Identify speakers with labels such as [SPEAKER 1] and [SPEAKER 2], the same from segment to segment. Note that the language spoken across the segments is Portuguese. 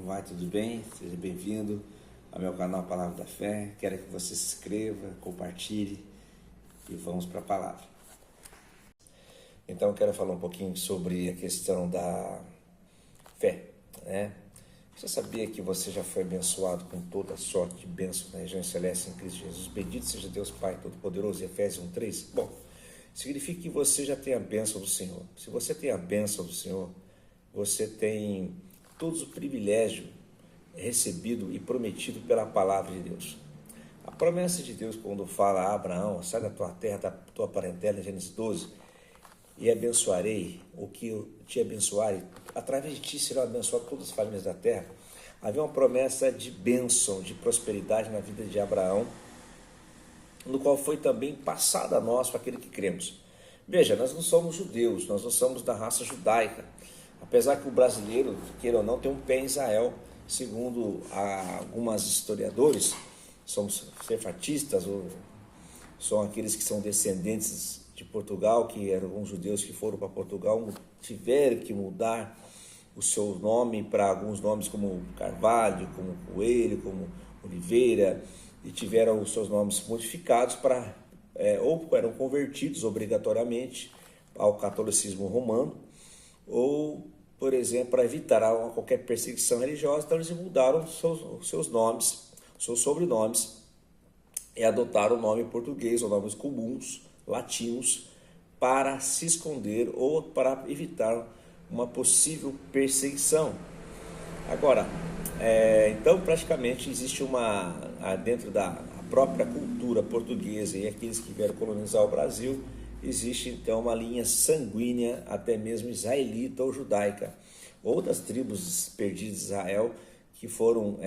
[SPEAKER 1] Como vai? Tudo bem? Seja bem-vindo ao meu canal Palavra da Fé. Quero que você se inscreva, compartilhe e vamos para a palavra. Então, eu quero falar um pouquinho sobre a questão da fé, né? Você sabia que você já foi abençoado com toda a sorte de bênção na região celeste em Cristo Jesus? Bendito seja Deus Pai Todo-Poderoso, Efésios 1:3. Bom, significa que você já tem a bênção do Senhor. Se você tem a bênção do Senhor, você tem todos os privilégios recebido e prometido pela palavra de Deus. A promessa de Deus, quando fala a Abraão, sai da tua terra, da tua parentela, em Gênesis 12, e abençoarei o que eu te abençoarei, através de ti serão abençoadas todas as famílias da terra. Havia uma promessa de bênção, de prosperidade na vida de Abraão, no qual foi também passada a nós, para aquele que cremos. Veja, nós não somos judeus, nós não somos da raça judaica, apesar que o brasileiro, queira ou não, tem um pé em Israel. Segundo alguns historiadores, somos sefatistas, ou são aqueles que são descendentes de Portugal, que eram alguns judeus que foram para Portugal, tiveram que mudar o seu nome para alguns nomes como Carvalho, como Coelho, como Oliveira, e tiveram os seus nomes modificados para, ou eram convertidos obrigatoriamente ao catolicismo romano, ou, por exemplo, para evitar qualquer perseguição religiosa, então eles mudaram seus nomes, seus sobrenomes, e adotaram o nome português, ou nomes comuns, latinos, para se esconder ou para evitar uma possível perseguição. Agora, então praticamente existe dentro da própria cultura portuguesa e aqueles que vieram colonizar o Brasil, existe então uma linha sanguínea, até mesmo israelita ou judaica, ou das tribos perdidas de Israel, que foram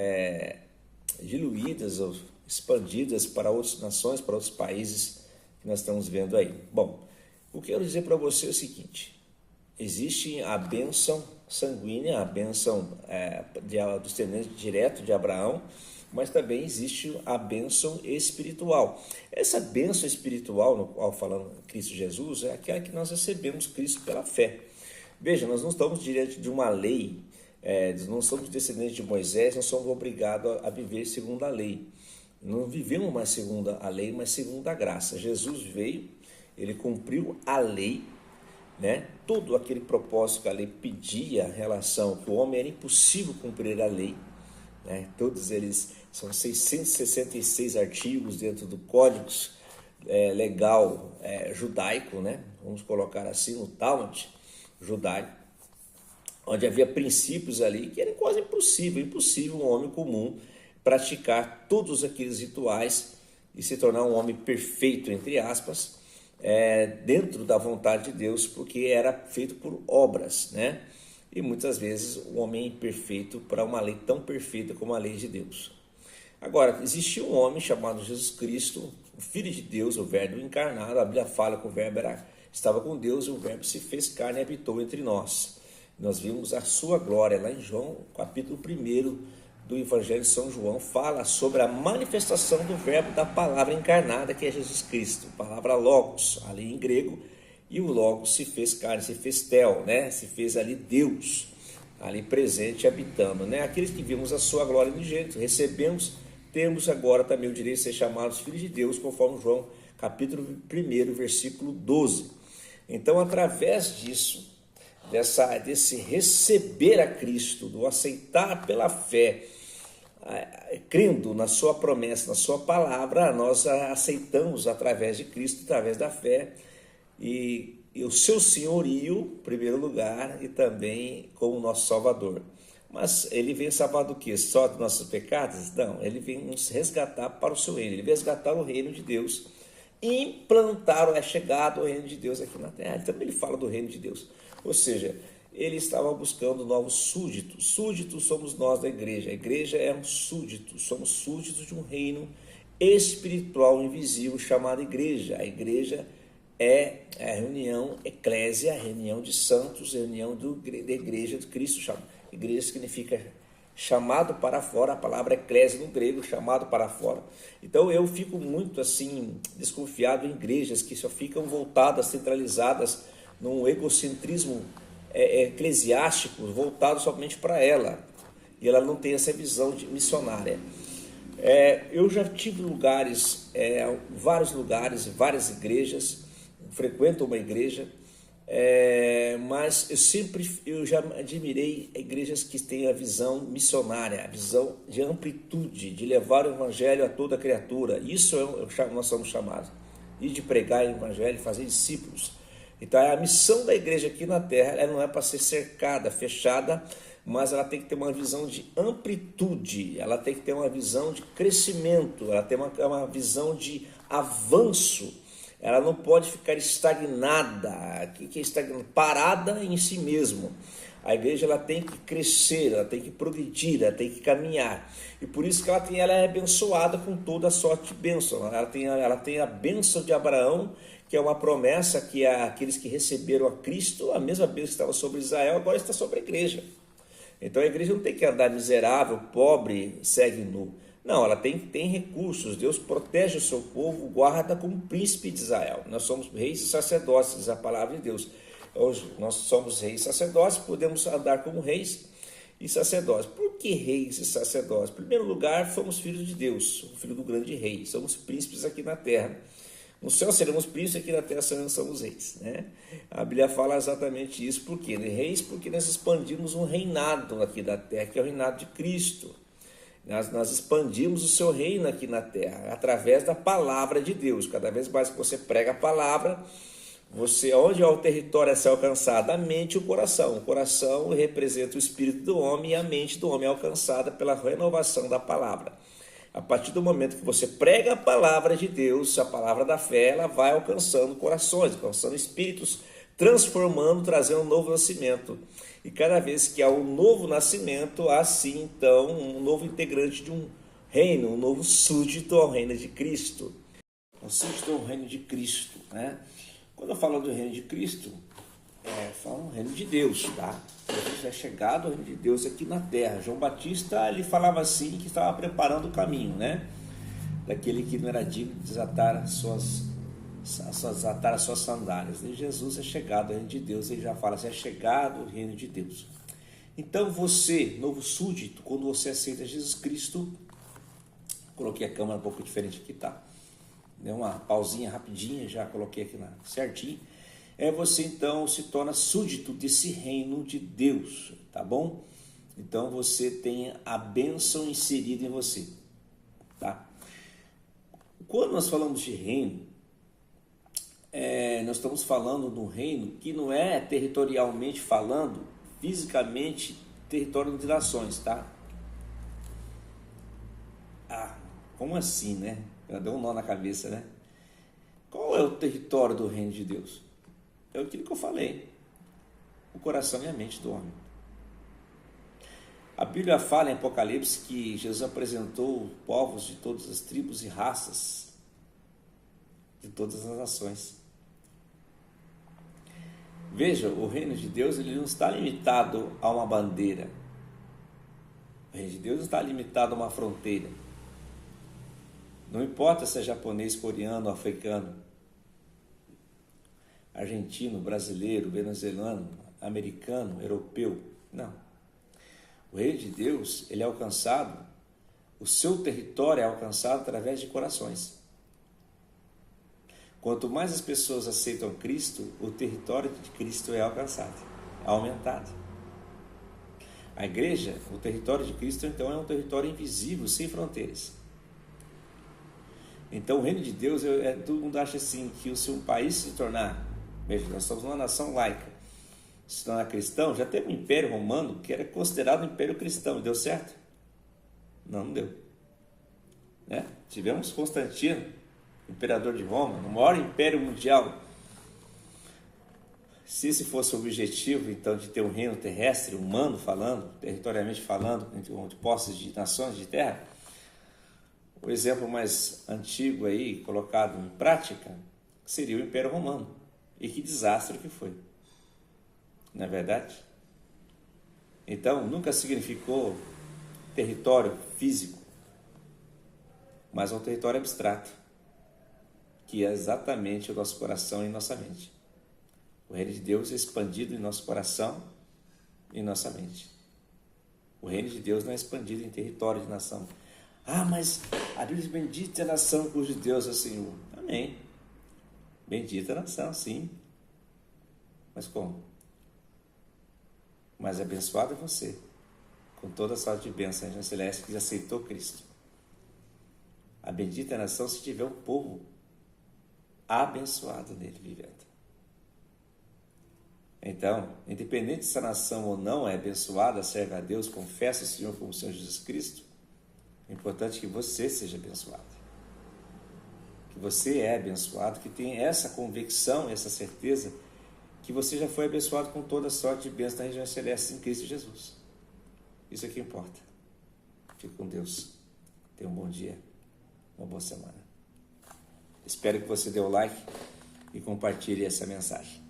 [SPEAKER 1] diluídas ou expandidas para outras nações, para outros países que nós estamos vendo aí. Bom, o que eu quero dizer para você é o seguinte: existe a bênção sanguínea, a bênção do descendente direto de Abraão, mas também existe a bênção espiritual. Essa bênção espiritual, no qual falando Cristo Jesus, é aquela que nós recebemos Cristo pela fé. Veja, nós não estamos diante de uma lei, não somos descendentes de Moisés, não somos obrigados a viver segundo a lei. Não vivemos mais segundo a lei, mas segundo a graça. Jesus veio, ele cumpriu a lei, né? Todo aquele propósito que a lei pedia, a relação que o homem era impossível cumprir a lei, né? Todos eles são 666 artigos dentro do Código Legal judaico, né? Vamos colocar assim, no Talmud judaico, onde havia princípios ali que eram quase impossível um homem comum praticar todos aqueles rituais e se tornar um homem perfeito, entre aspas, dentro da vontade de Deus, porque era feito por obras, né? E muitas vezes o homem é imperfeito para uma lei tão perfeita como a lei de Deus. Agora, existia um homem chamado Jesus Cristo, o Filho de Deus, o Verbo encarnado. A Bíblia fala que o Verbo estava com Deus e o Verbo se fez carne e habitou entre nós. Nós vimos a sua glória lá em João, capítulo 1 do Evangelho de São João, fala sobre a manifestação do Verbo, da palavra encarnada, que é Jesus Cristo, a palavra Logos, ali em grego, e o Logos se fez carne, se fez tel, né? Se fez ali Deus, ali presente, habitando, né? Aqueles que vimos a sua glória unigênita, recebemos, temos agora também o direito de ser chamados filhos de Deus, conforme João, capítulo 1, versículo 12. Então, através disso, desse receber a Cristo, do aceitar pela fé, crendo na sua promessa, na sua palavra, nós a aceitamos através de Cristo, através da fé, e o seu senhorio, em primeiro lugar, e também como nosso Salvador. Mas ele vem salvar do quê? Só dos nossos pecados? Não, ele vem nos resgatar para o seu reino, ele vem resgatar o reino de Deus, implantar, é chegado o reino de Deus aqui na terra. Também ele fala do reino de Deus, ou seja, ele estava buscando novos súditos. Súditos somos nós da igreja. A igreja é um súdito, somos súditos de um reino espiritual invisível chamado igreja. A igreja é a reunião eclésia, a reunião de santos, a reunião da igreja de Cristo. Igreja significa chamado para fora, a palavra eclésia no grego, chamado para fora. Então eu fico muito assim desconfiado em igrejas que só ficam voltadas, centralizadas num egocentrismo eclesiástico, voltado somente para ela. e ela não tem essa visão missionária. Eu já tive lugares, vários lugares, várias igrejas, frequento uma igreja, mas eu já admirei igrejas que têm a visão missionária, a visão de amplitude, de levar o evangelho a toda criatura. Isso nós somos chamados, e de pregar o evangelho, fazer discípulos. Então a missão da igreja aqui na terra, ela não é para ser cercada, fechada, mas ela tem que ter uma visão de amplitude, ela tem que ter uma visão de crescimento, ela tem uma visão de avanço. Ela não pode ficar estagnada, que é estagnada, parada em si mesmo. A igreja ela tem que crescer, ela tem que progredir, ela tem que caminhar. E por isso que ela é abençoada com toda a sorte de bênção. Ela tem a bênção de Abraão, que é uma promessa que aqueles que receberam a Cristo, a mesma bênção que estava sobre Israel, agora está sobre a igreja. Então a igreja não tem que andar miserável, pobre, segue nu. Não, ela tem recursos. Deus protege o seu povo, guarda como príncipe de Israel. Nós somos reis e sacerdotes, diz a palavra de Deus. Hoje nós somos reis e sacerdotes, podemos andar como reis e sacerdotes. Por que reis e sacerdotes? Em primeiro lugar, somos filhos de Deus, filho do grande rei. Somos príncipes aqui na terra. No céu seremos príncipes, aqui na terra somos reis, né? A Bíblia fala exatamente isso. Por quê? Reis, porque nós expandimos um reinado aqui da terra, que é o reinado de Cristo. Nós expandimos o seu reino aqui na terra, através da palavra de Deus. Cada vez mais que você prega a palavra, onde é o território a ser alcançado? A mente e o coração. O coração representa o espírito do homem, e a mente do homem é alcançada pela renovação da palavra. A partir do momento que você prega a palavra de Deus, a palavra da fé, ela vai alcançando corações, alcançando espíritos, transformando, trazendo um novo nascimento. E cada vez que há um novo nascimento, há sim então um novo integrante de um reino, um novo súdito ao reino de Cristo. Um súdito ao reino de Cristo, né? Quando eu falo do reino de Cristo, falo do reino de Deus, tá? Jesus é chegado ao reino de Deus aqui na terra. João Batista, ele falava assim, que estava preparando o caminho, né? Daquele que não era digno de desatar as suas sandálias. E Jesus é chegado ao reino de Deus, ele já fala assim, é chegado o reino de Deus. Então você, novo súdito, quando você aceita Jesus Cristo, coloquei a câmera um pouco diferente aqui, tá? Deu uma pausinha rapidinha, já coloquei aqui certinho. Você então se torna súdito desse reino de Deus, tá bom? Então você tem a bênção inserida em você, tá? Quando nós falamos de reino, nós estamos falando de um reino que não é territorialmente falando, fisicamente, território de nações, tá? Como assim, né? Já deu um nó na cabeça, né? Qual é o território do reino de Deus? É aquilo que eu falei, o coração e a mente do homem. A Bíblia fala em Apocalipse que Jesus apresentou povos de todas as tribos e raças, de todas as nações. Veja, o reino de Deus ele não está limitado a uma bandeira. O reino de Deus não está limitado a uma fronteira. Não importa se é japonês, coreano, africano, argentino, brasileiro, venezuelano, americano, europeu. Não. O reino de Deus, ele é alcançado, o seu território é alcançado através de corações. Quanto mais as pessoas aceitam Cristo, o território de Cristo é alcançado, é aumentado. A igreja, o território de Cristo, então, é um território invisível, sem fronteiras. Então, o reino de Deus, todo mundo acha assim, que se um país se tornar, veja, nós somos uma nação laica, se tornar cristão, já teve um império romano que era considerado um império cristão, deu certo? Não deu. Né? Tivemos Constantino, imperador de Roma, no maior império mundial. Se esse fosse o objetivo, então, de ter um reino terrestre, humano falando, territorialmente falando, entre posses de nações de terra, o exemplo mais antigo aí, colocado em prática, seria o Império Romano. E que desastre que foi. Não é verdade? Então, nunca significou território físico, mas um território abstrato, que é exatamente o nosso coração e nossa mente. O reino de Deus é expandido em nosso coração e em nossa mente. O reino de Deus não é expandido em território de nação. Ah, mas a Bíblia diz, bendita é a nação cujo Deus é o Senhor. Amém. Bendita a nação, sim. Mas como? Mas abençoado é você, com toda a sorte de bênção na região celeste que aceitou Cristo. A bendita é a nação se tiver um povo abençoado nele vivendo. Então, independente se a nação ou não é abençoada, serve a Deus, confessa o Senhor como o Senhor Jesus Cristo, é importante que você seja abençoado. Que você é abençoado, que tenha essa convicção, essa certeza, que você já foi abençoado com toda a sorte de bênção na região celeste em Cristo Jesus. Isso é que importa. Fique com Deus. Tenha um bom dia, uma boa semana. Espero que você dê o like e compartilhe essa mensagem.